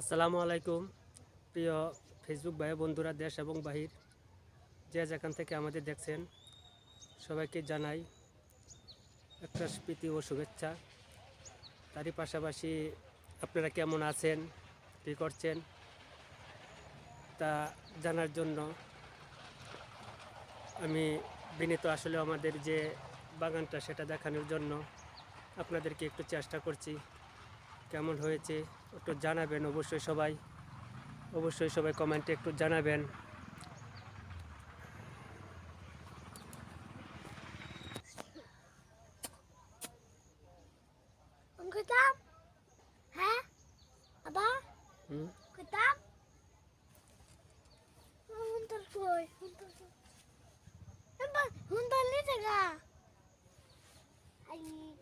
আসসালামু আলাইকুম প্রিয় ফেসবুক ভাই বন্ধুরা, দেশ এবং বাহির যে যেখান থেকে আমাদের দেখছেন সবাইকে জানাই একটা প্রীতি ও শুভেচ্ছা। তারই পাশাপাশি আপনারা কেমন আছেন, কী করছেন তা জানার জন্য আমি বিনীত আসলে আমাদের যে বাগানটা সেটা দেখানোর জন্য আপনাদেরকে একটু চেষ্টা করছি। কেমন হয়েছে একটু জানাবেন, অবশ্যই সবাই কমেন্টে একটু জানাবেন। Kitab? Hah? Apa? হুম Kitab? Hunter boy, hunter boy. Apa? Hunter ni jaga. Ay.